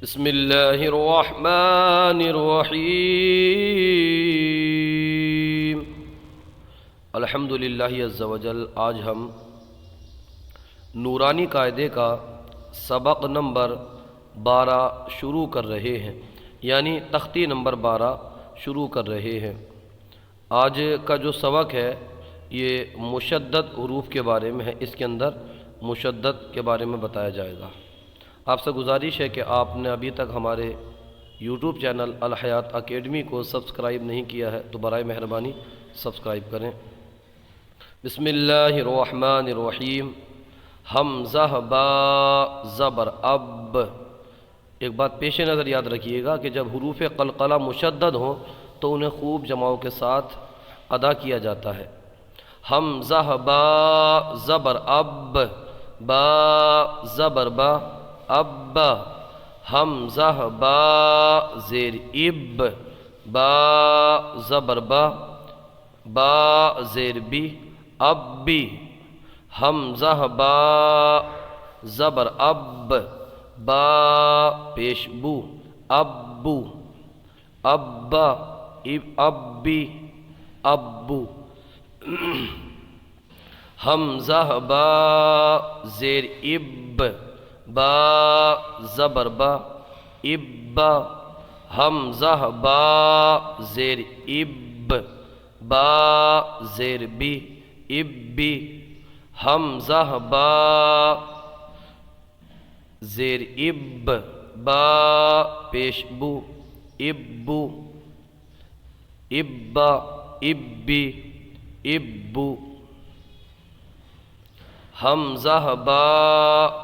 بسم اللہ الرحمن الرحیم الحمدللہ عز و جل۔ آج ہم نورانی قاعدے کا سبق نمبر 12 شروع کر رہے ہیں، یعنی تختی نمبر 12 شروع کر رہے ہیں۔ آج کا جو سبق ہے یہ مشدد حروف کے بارے میں ہے، اس کے اندر مشدد کے بارے میں بتایا جائے گا۔ آپ سے گزارش ہے کہ آپ نے ابھی تک ہمارے یوٹیوب چینل الحیات اکیڈمی کو سبسکرائب نہیں کیا ہے تو برائے مہربانی سبسکرائب کریں۔ بسم اللہ الرحمن الرحیم۔ حمزہ با زبر اب۔ ایک بات پیش نظر یاد رکھیے گا کہ جب حروف قلقلہ مشدد ہوں تو انہیں خوب جماؤں کے ساتھ ادا کیا جاتا ہے۔ حمزہ با زبر اب، با زبر با، اب، حمزہ با زیر اب، با زبر با، با زیر بی، اب بی، حمزہ با زبر اب، با پیش بو، ابو، ابا، ابی، ابو، حمزہ با زیر اب، با زبر با، ابا، حمزہ با زیر اب، با زیر بی، ابی، حمزہ با زیر اب، با پیش بو، ابو، ابا، ابی، ابو، حمزہ با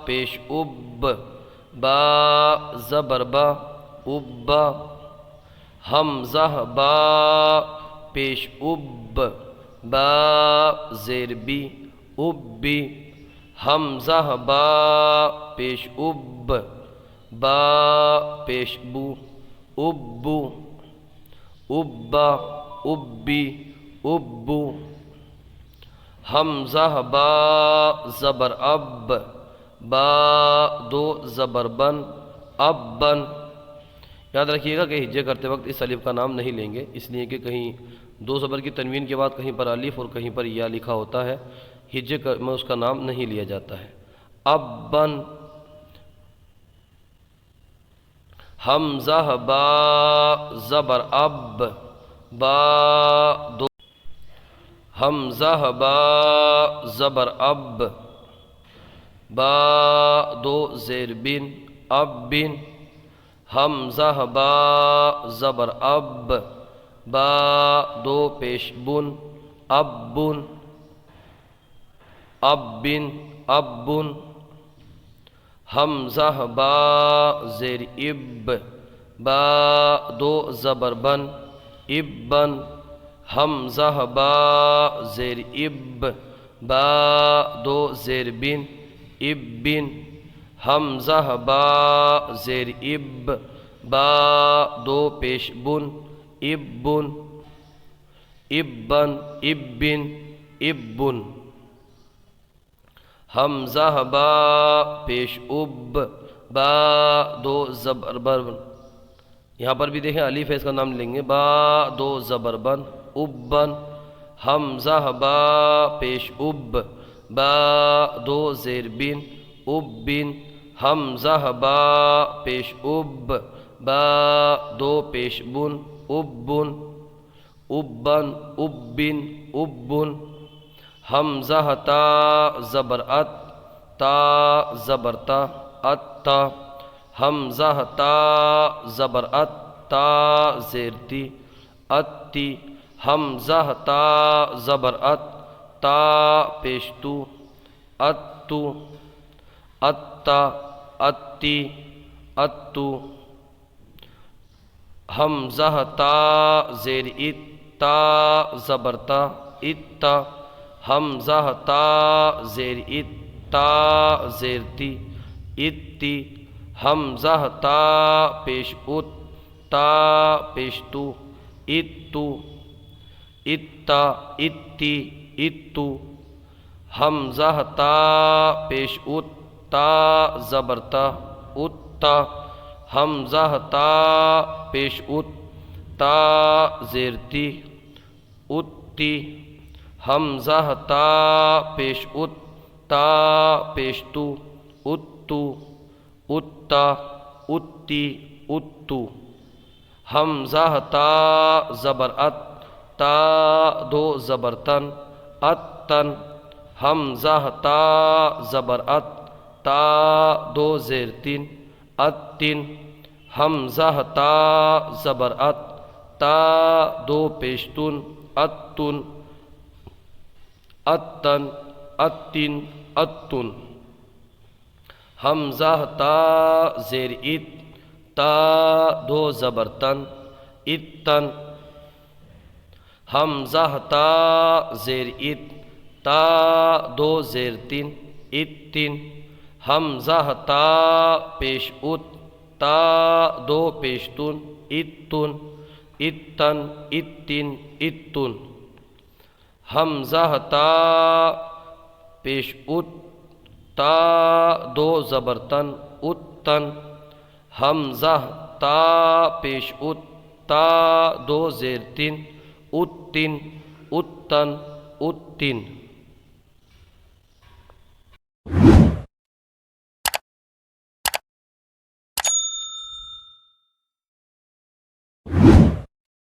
پیش اب، با زبر با، ابا، حمزہ با پیش اب، با زیر بی، ابی، حمزہ با پیش اب، با پیش بو، ابو، ابا، ابی، ابو، حمزہ با زبر اب، با دو زبر بن، ابن۔ یاد رکھیے گا کہ ہجے کرتے وقت اس الف کا نام نہیں لیں گے، اس لیے کہ کہیں دو زبر کی تنوین کے بعد کہیں پر الف اور کہیں پر یا لکھا ہوتا ہے، ہجے میں اس کا نام نہیں لیا جاتا ہے۔ ابن، حمزہ با زبر اب، با دو، حمزہ با زبر اب، با دو زیر بن، اب بن، حمزہ با زبر اب، با دو پیش بن، اب بن، اب بن، اب بن، حمزہ با زیر اب، با دو زبر بن، ابن، حمزہ با زیر اب، با دو زیر بن، ابن، حمزہ با زیر اب، با دو پیش بن، ابن، ابن، ابن، ابن، حمزہ با پیش اب، با دو زبر بن، یہاں پر بھی دیکھیں الف ہے، اس کا نام لیں گے، با دو زبر بن، ابن، حمزہ با پیش اب، با دو زیر بن، ابن، حمزہ با پیش اب، با دو پیش بن، ابن، ابن، ابن، ابن، حمزہ تا زبر ات، تا زبر تا، اتا، حمزہ تا زبر ات، تا زیر تی، اتی، حمزہ تا زبر ات، تا پیش تو، اتو، اتا، اتی، اتو، حمزہ تا زیر ات، تا زبر تا، اتا، حمزہ تا زیر ات، تا زیر تی، اتی، حمزہ تا پیش ات، تا پیش تو، اتو، اتا، اتی، اتو، حمزہ تا پیش ات، تا زبر تا، اتا، حمزہ تا پیش ات تا زیر تی اتی حمزہ تا پیش ات تا پیش تو اتو اتا اتی اتو حمزہ تا زبر ات تا دو زبر تن اتن حمزہ تا زبر ات تا دو زیر تین اتن حمزہ تا زبر ات تا دو پیشتن اتن اتن اتن اتن حمزہ تا زیر ات تا دو زبر تن اتن حمزہ تا زیر ات تا دو زیر تین اتن حمزہ تا پیش ات تا دو پیشتن اتن اتن اتن اتن حمزہ تا پیش ات تا دو زبر تن اتن حمزہ تا پیش ات تا دو زیر تین اتن اتن اتن